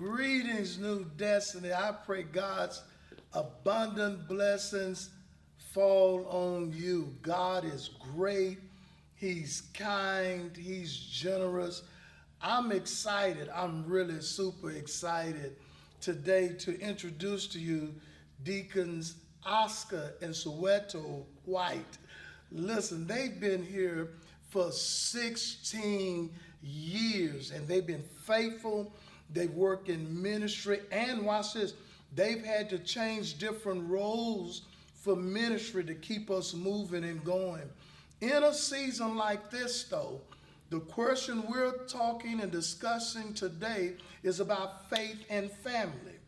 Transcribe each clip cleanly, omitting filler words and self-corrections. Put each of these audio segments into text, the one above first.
Greetings, New Destiny. I pray God's abundant blessings fall on you. God is great. He's kind. He's generous. I'm excited. I'm really super excited today to introduce to you Deacons Oscar and Soweto White. Listen, they've been here for 16 years and they've been faithful. They work in ministry, and watch this, they've had to change different roles for ministry to keep us moving and going. In a season like this, though, the question we're talking and discussing today is about faith and family,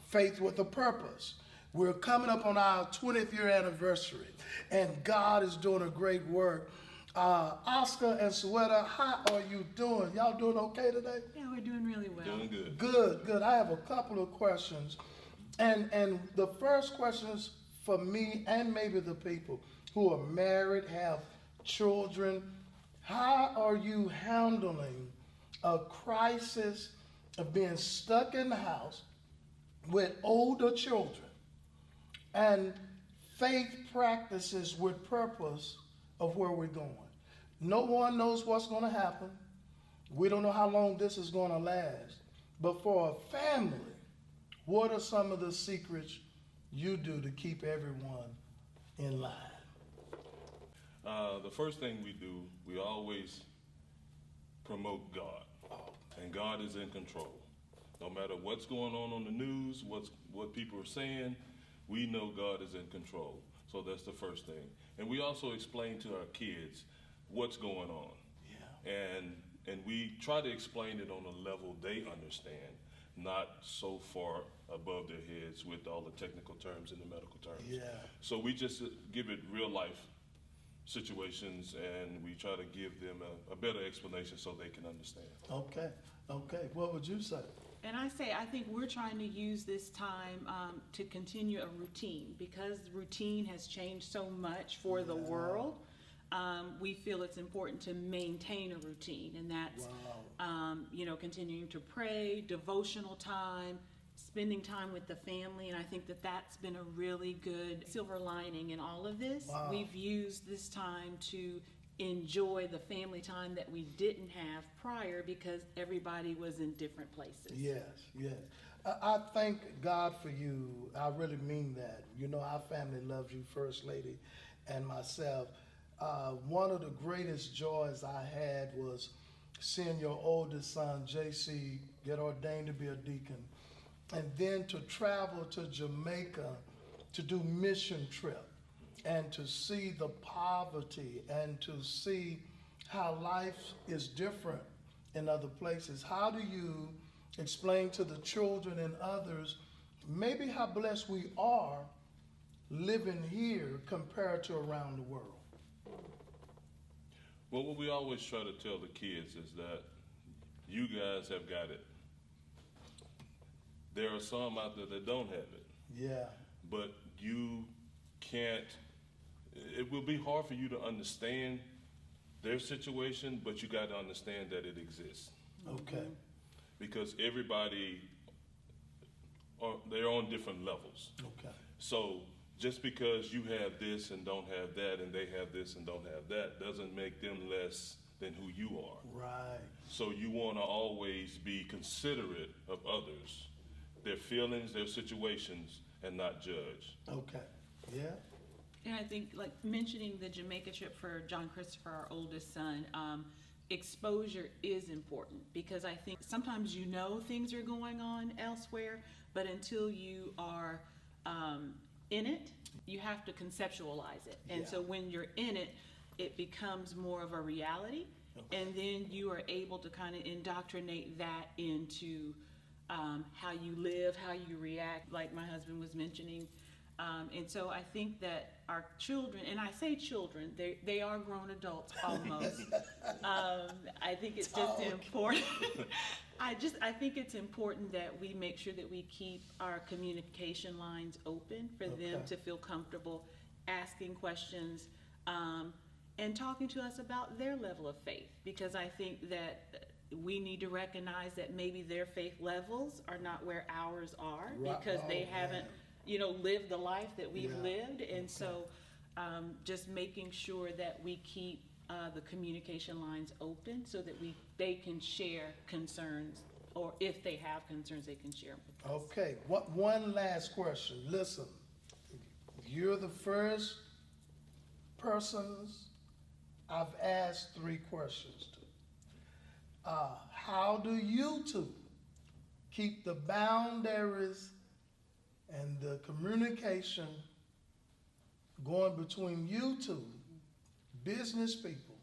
faith with a purpose. We're coming up on our 20th year anniversary, and God is doing a great work. Oscar and Soweto, how are you doing? Y'all doing okay today? Yeah, we're doing really well. Doing good. Good. I have a couple of questions. And the first question is for me and maybe the people who are married, have children. How are you handling a crisis of being stuck in the house with older children and faith practices with purpose of where we're going? No one knows what's going to happen. We don't know how long this is going to last. But for a family, what are some of the secrets you do to keep everyone in line? The first thing we do, we always promote God. And God is in control. No matter what's going on the news, what people are saying, we know God is in control. So that's the first thing. And we also explain to our kids what's going on. Yeah. And we try to explain it on a level they understand, not so far above their heads with all the technical terms and the medical terms. Yeah. So we just give it real life situations, and we try to give them a better explanation so they can understand. Okay. What would you say? And I think we're trying to use this time to continue a routine, because routine has changed so much for the world. We feel it's important to maintain a routine, and that's continuing to pray, devotional time, spending time with the family, and I think that that's been a really good silver lining in all of this. Wow. We've used this time to enjoy the family time that we didn't have prior because everybody was in different places. Yes. I thank God for you. I really mean that. You know, our family loves you, First Lady, and myself. One of the greatest joys I had was seeing your oldest son, JC, get ordained to be a deacon, and then to travel to Jamaica to do mission trip and to see the poverty and to see how life is different in other places. How do you explain to the children and others maybe how blessed we are living here compared to around the world? Well, what we always try to tell the kids is that you guys have got it. There are some out there that don't have it. Yeah. But you can't, it will be hard for you to understand their situation, but you got to understand that it exists. Okay. Because everybody, they're on different levels. Okay. So just because you have this and don't have that, and they have this and don't have that, doesn't make them less than who you are. Right. So you want to always be considerate of others, their feelings, their situations, and not judge. Okay. Yeah. And I think, like, mentioning the Jamaica trip for John Christopher, our oldest son, exposure is important, because I think sometimes you know things are going on elsewhere, but until you are in it, you have to conceptualize it. And so when you're in it, it becomes more of a reality. Okay. And then you are able to kind of indoctrinate that into how you live, how you react, like my husband was mentioning. And so I think that our children, and I say children, they are grown adults almost. I think it's just important. I think it's important that we make sure that we keep our communication lines open for them to feel comfortable asking questions and talking to us about their level of faith, because I think that we need to recognize that maybe their faith levels are not where ours are Right. because they Oh, haven't, man. lived the life that we've Yeah. lived. And so just making sure that we keep the communication lines open so that they can share concerns, or if they have concerns, they can share with us. Okay, one last question. Listen, you're the first persons I've asked 3 questions to. How do you two keep the boundaries and the communication going between you two, business people,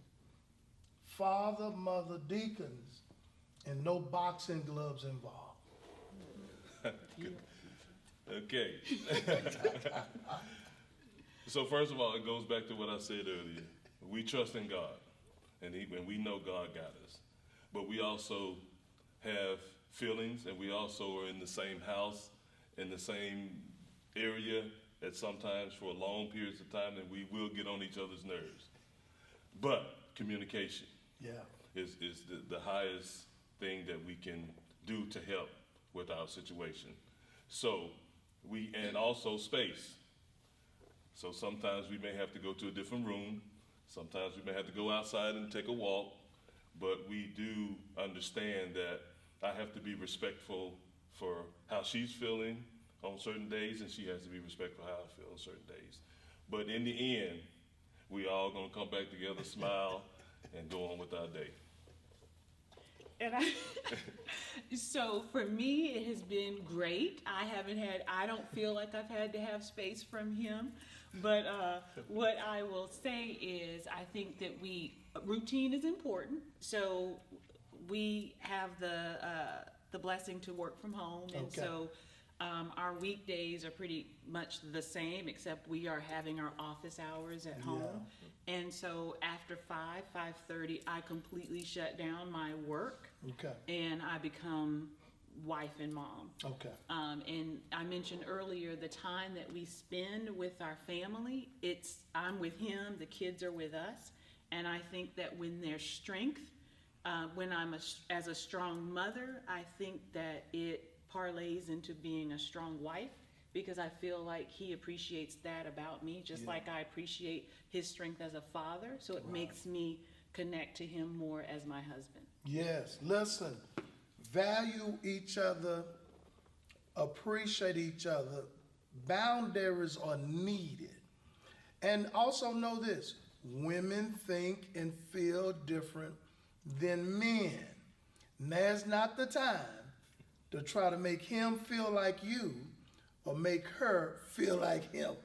father, mother, deacons, and no boxing gloves involved? Okay. So first of all, it goes back to what I said earlier. We trust in God, and we know God got us. But we also have feelings, and we also are in the same house, in the same area at sometimes for long periods of time, and we will get on each other's nerves. But communication Yeah. is the highest thing that we can do to help with our situation. So and also space. So sometimes we may have to go to a different room. Sometimes we may have to go outside and take a walk. But we do understand that I have to be respectful for how she's feeling on certain days, and she has to be respectful how I feel on certain days. But in the end, we all gonna come back together, smile, and go on with our day. And so for me, it has been great. I don't feel like I've had to have space from him. But what I will say is, I think that routine is important. So we have the blessing to work from home. And Okay. so our weekdays are pretty much the same, except we are having our office hours at home. And so after 5:30, I completely shut down my work. Okay. And I become wife and mom. Okay. And I mentioned earlier the time that we spend with our family. I'm with him, the kids are with us, and I think that when there's strength, when I'm as a strong mother, I think that it parlays into being a strong wife, because I feel like he appreciates that about me, just like I appreciate his strength as a father. So it makes me connect to him more as my husband. Yes. Listen, value each other, appreciate each other. Boundaries are needed. And also know this, women think and feel different than men. Now's not the time to try to make him feel like you or make her feel like him.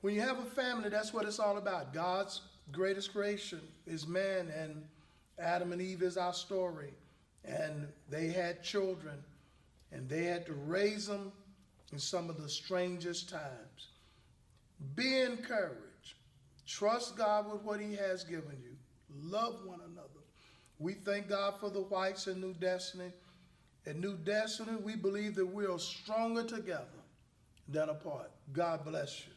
When you have a family, that's what it's all about. God's greatest creation is man, and Adam and Eve is our story. And they had children, and they had to raise them in some of the strangest times. Be encouraged. Trust God with what he has given you. Love one another. We thank God for the whites in New Destiny. In New Destiny, we believe that we are stronger together than apart. God bless you.